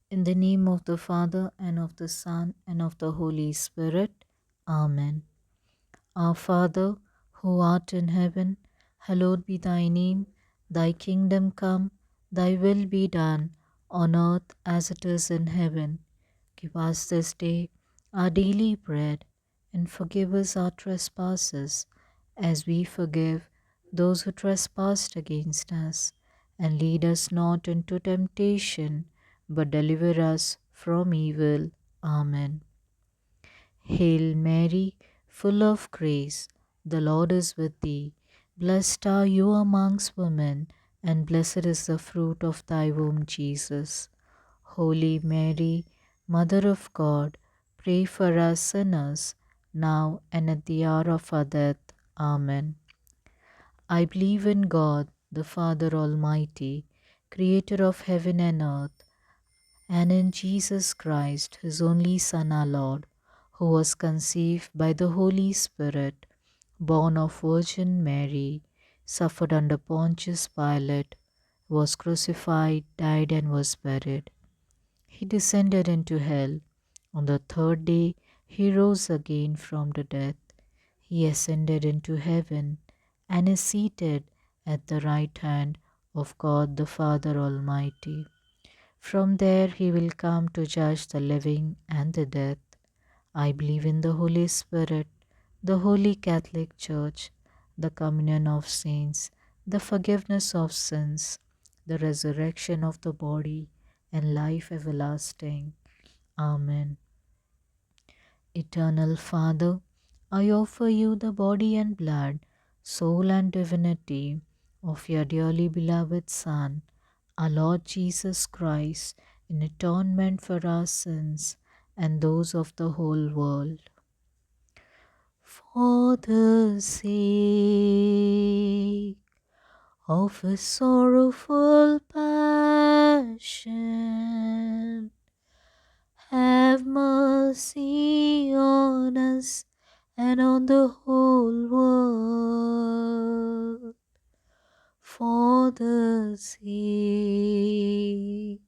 In the name of the Father, and of the Son, and of the Holy Spirit. Amen. Our Father, who art in heaven, hallowed be thy name. Thy kingdom come, thy will be done, on earth as it is in heaven. Give us this day our daily bread, and forgive us our trespasses, as we forgive those who trespass against us. And lead us not into temptation, but deliver us from evil. Amen. Hail Mary, full of grace, the Lord is with thee. Blessed are you amongst women, and blessed is the fruit of thy womb, Jesus. Holy Mary, Mother of God, pray for us sinners, now and at the hour of our death. Amen. I believe in God, the Father Almighty, creator of heaven and earth, and in Jesus Christ, his only Son, our Lord, who was conceived by the Holy Spirit, born of Virgin Mary, suffered under Pontius Pilate, was crucified, died, and was buried. He descended into hell. On the third day, he rose again from the dead. He ascended into heaven and is seated at the right hand of God the Father Almighty. From there he will come to judge the living and the dead. I believe in the Holy Spirit, the Holy Catholic Church, the communion of saints, the forgiveness of sins, the resurrection of the body, and life everlasting. Amen. Eternal Father, I offer you the body and blood, soul and divinity of your dearly beloved Son, our Lord Jesus Christ, in atonement for our sins and those of the whole world. For the sake of his sorrowful passion, have mercy on us and on the whole world. For the sake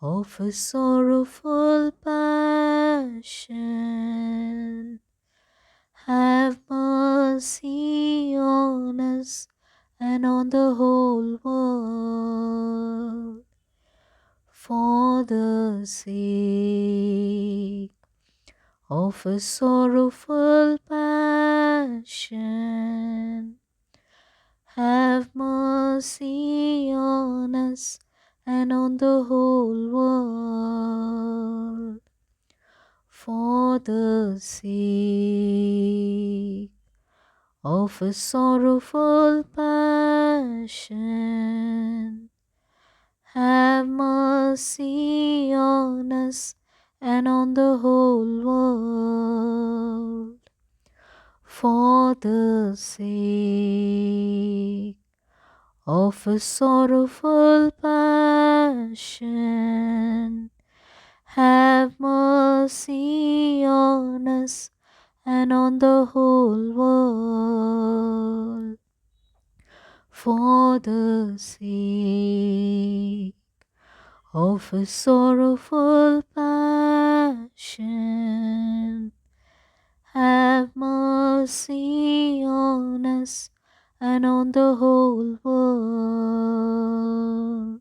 of his sorrowful passion, have mercy on us and on the whole world. For the sake of his sorrowful passion, have mercy on us and on the whole world. For the sake of his sorrowful passion, have mercy on us and on the whole world. For the sake of his sorrowful passion, have mercy on us and on the whole world. For the sake of his sorrowful passion, have mercy on us and on the whole world.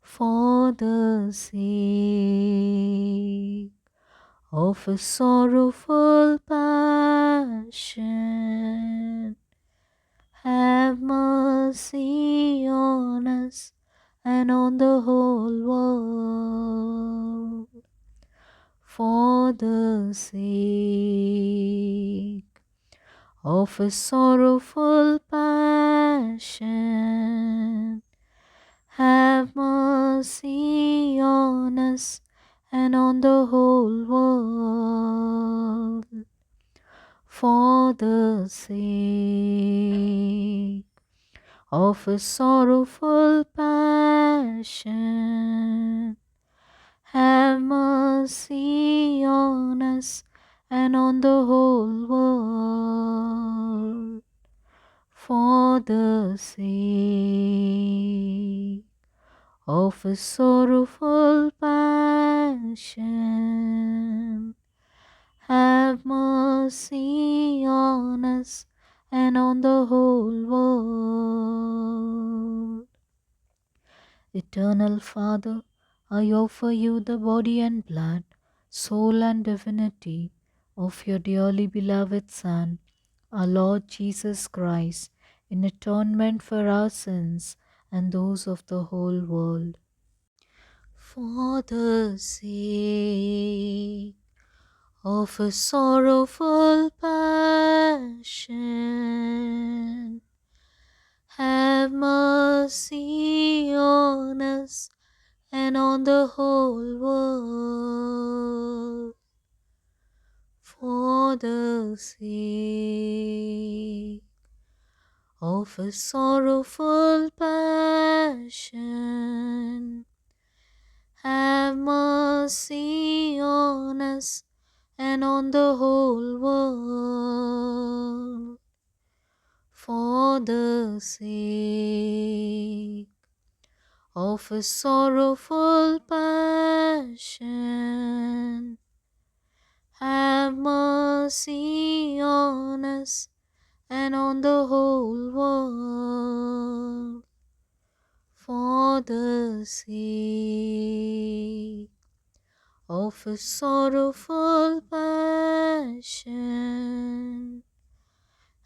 For the sake of his sorrowful passion, have mercy on us and on the whole world. For the sake of his sorrowful passion, have mercy on us and on the whole world. For the sake of his sorrowful passion, have mercy on us and on the whole world. For the sake of his sorrowful passion, have mercy on us and on the whole world. Eternal Father, I offer you the body and blood, soul and divinity of your dearly beloved Son, our Lord Jesus Christ, in atonement for our sins and those of the whole world. For the sake of a sorrowful passion, have mercy on us and on the whole world. For the sake of a sorrowful passion, have mercy on us and on the whole world. For the sake of a sorrowful passion, have mercy on us and on the whole world. For the sake of a sorrowful passion,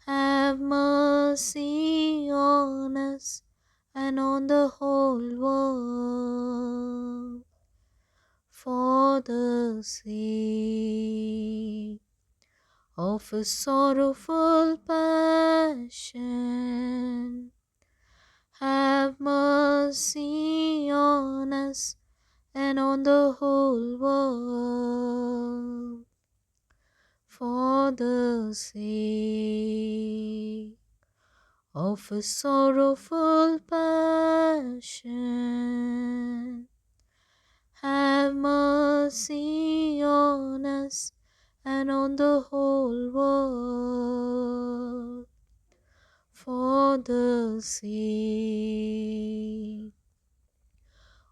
have mercy on us and on the whole world. For the sake of a sorrowful passion, have mercy on us and on the whole world. For the sake of a sorrowful passion, have mercy on us and on the whole world. For the sake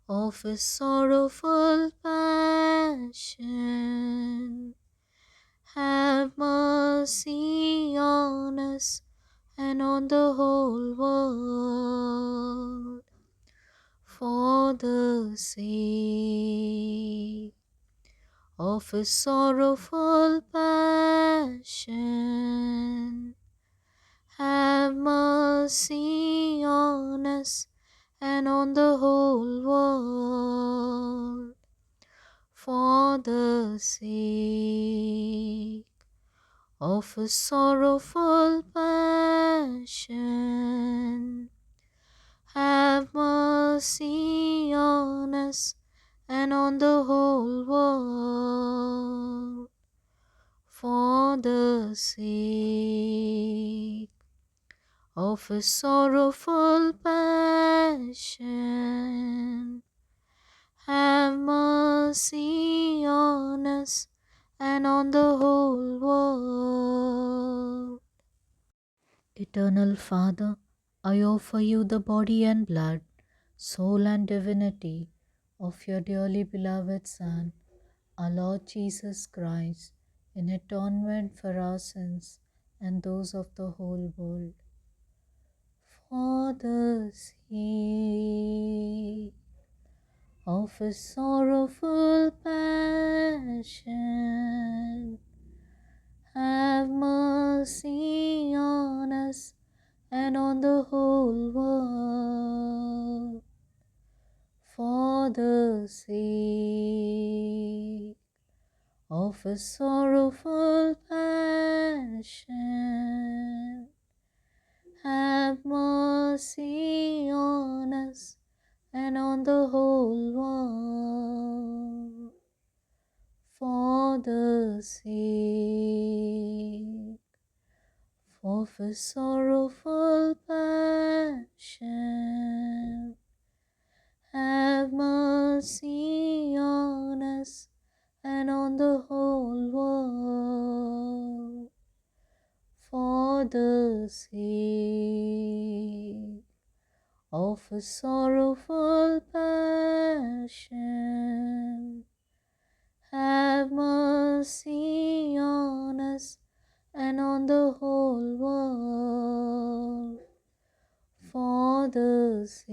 of a sorrowful passion, have mercy on us and on the whole world. For the sake of a sorrowful passion, have mercy on us and on the whole world. For the sake of a sorrowful passion, have mercy on us and on the whole world. For the sake of a sorrowful passion, have mercy on us and on the whole world. Eternal Father, I offer you the body and blood, soul and divinity of your dearly beloved Son, our Lord Jesus Christ, in atonement for our sins and those of the whole world. For the sake of a sorrowful passion, have mercy on us and on the whole world. For the sake of a sorrowful passion, have mercy on us and on the whole world. For the sake of a sorrowful passion, have mercy on us and on the whole world. For the sake of a sorrowful passion, Passion. Have mercy on us and on the whole world, for the sake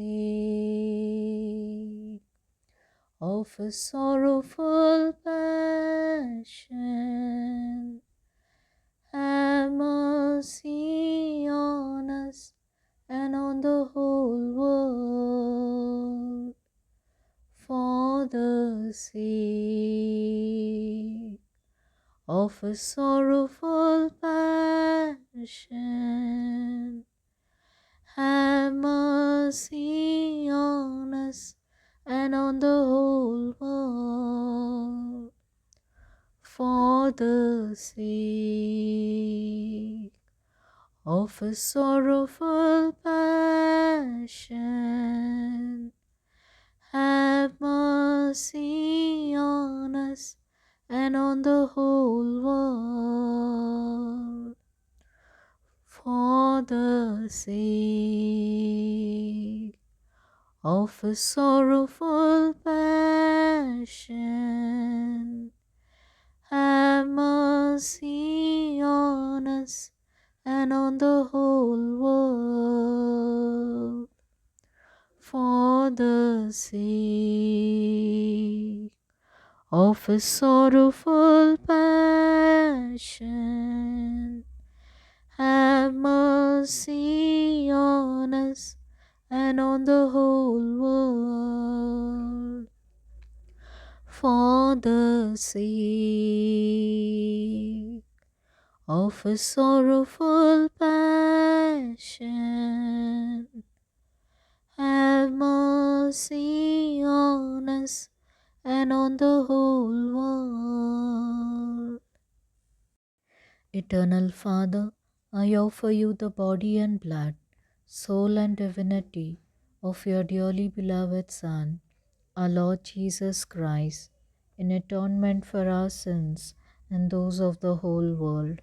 of a sorrowful passion. Have mercy on us and on the whole world, for the sake of a sorrowful passion. Have mercy on us and on the whole world, for the sake of a sorrowful passion. Have mercy on us and on the whole world, for the sake of a sorrowful passion. Have mercy on us and on the whole world, for the sake of a sorrowful passion. Have mercy on us and on the whole world, for the sake of a sorrowful passion. Have mercy on us and on the whole world. Eternal Father, I offer you the body and blood, soul and divinity of your dearly beloved Son, our Lord Jesus Christ, in atonement for our sins and those of the whole world.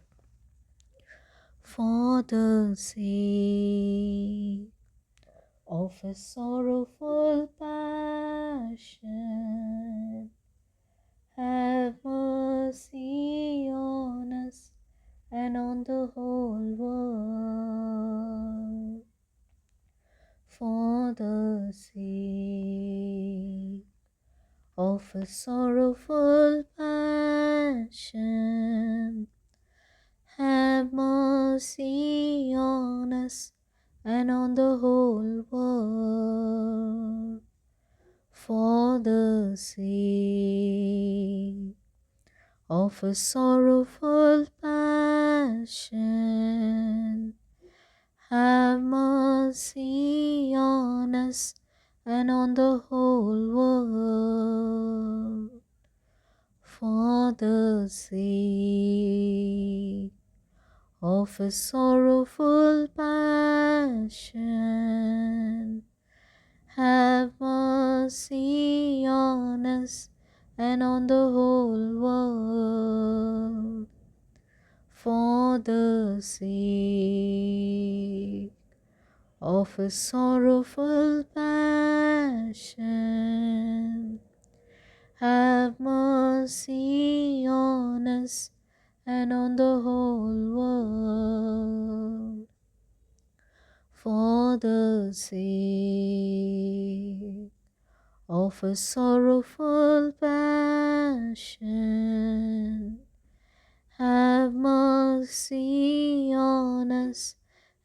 For the sake of a sorrowful passion, have mercy on us and on the whole world, for the sake of a sorrowful passion. Have mercy on us and on the whole world, for the sake of a sorrowful passion. Have mercy on us and on the whole world, for the sake of a sorrowful passion. Have mercy on us and on the whole world, for the sake of a sorrowful passion. Have mercy on us and on the whole world, for the sake of a sorrowful passion. Have mercy on us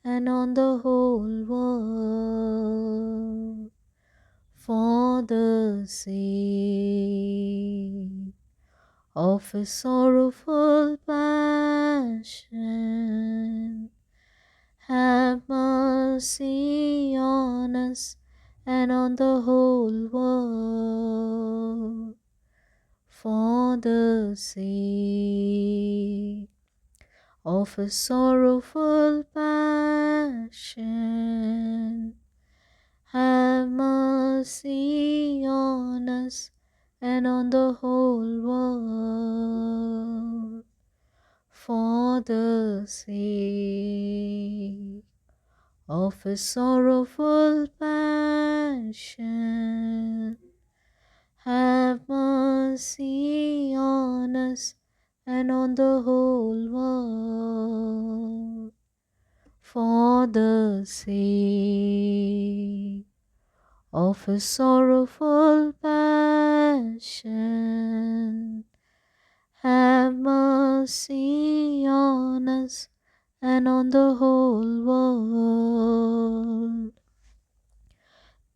and on the whole world, for the sake of a sorrowful passion. Have mercy on us and on the whole world, for the sake of a sorrowful passion. Have mercy on us and on the whole world, for the sake of a sorrowful passion. have mercy on us and on the whole world. For the sake of his sorrowful passion, have mercy on us and on the whole world.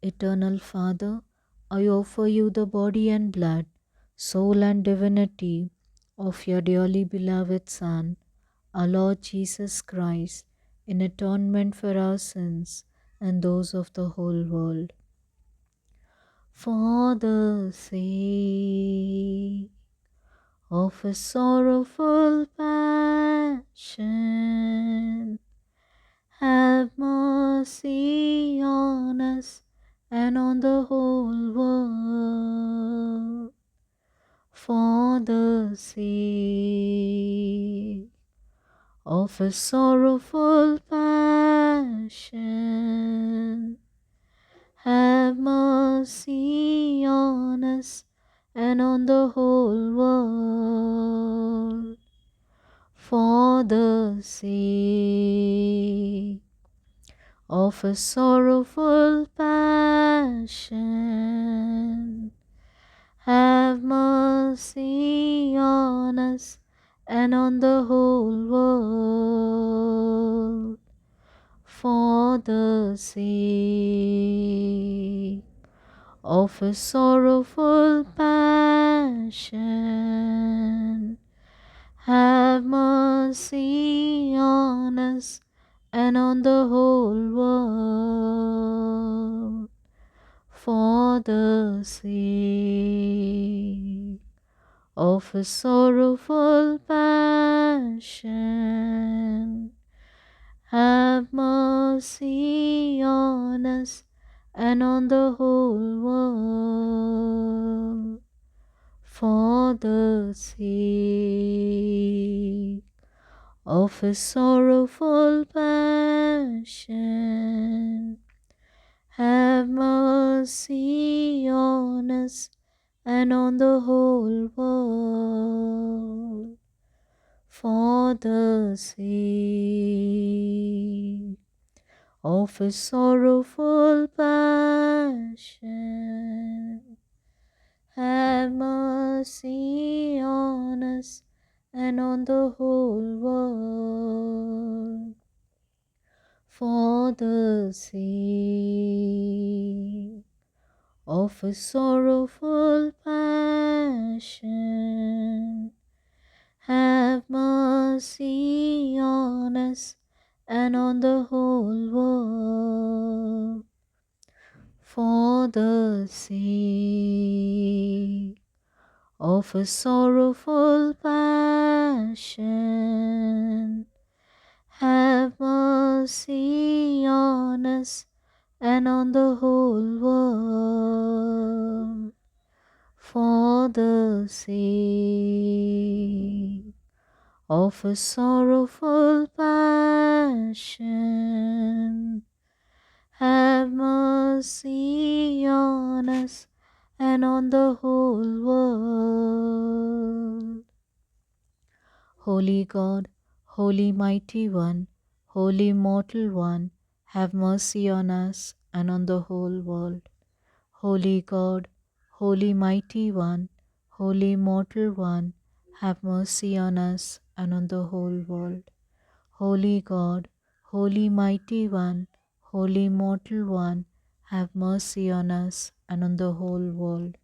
Eternal Father, I offer you the body and blood, soul and divinity of your dearly beloved Son, our Lord Jesus Christ, in atonement for our sins and those of the whole world. For the sake of his sorrowful passion, have mercy on us and on the whole world. For the sake of his sorrowful passion, have mercy on us and on the whole world. For the sake of his sorrowful passion, have mercy on us and on the whole world. For the sake of his sorrowful passion, have mercy on us and on the whole world. For the sake of his sorrowful passion, have mercy on us and on the whole world. For the sake of his sorrowful passion, have mercy on us and on the whole world. For the sake of his sorrowful passion, have mercy on us and on the whole world. For the sake of his sorrowful passion, have mercy on us and on the whole world. For the sake of his sorrowful passion, have mercy on us and on the whole world. For the sake of his sorrowful passion, have mercy on us and on the whole world. Holy God, Holy Mighty One, Holy Immortal One, have mercy on us and on the whole world. Holy God, Holy Mighty One, Holy Immortal One, have mercy on us and on the whole world. Holy God, Holy Mighty One, Holy Immortal One, have mercy on us and on the whole world.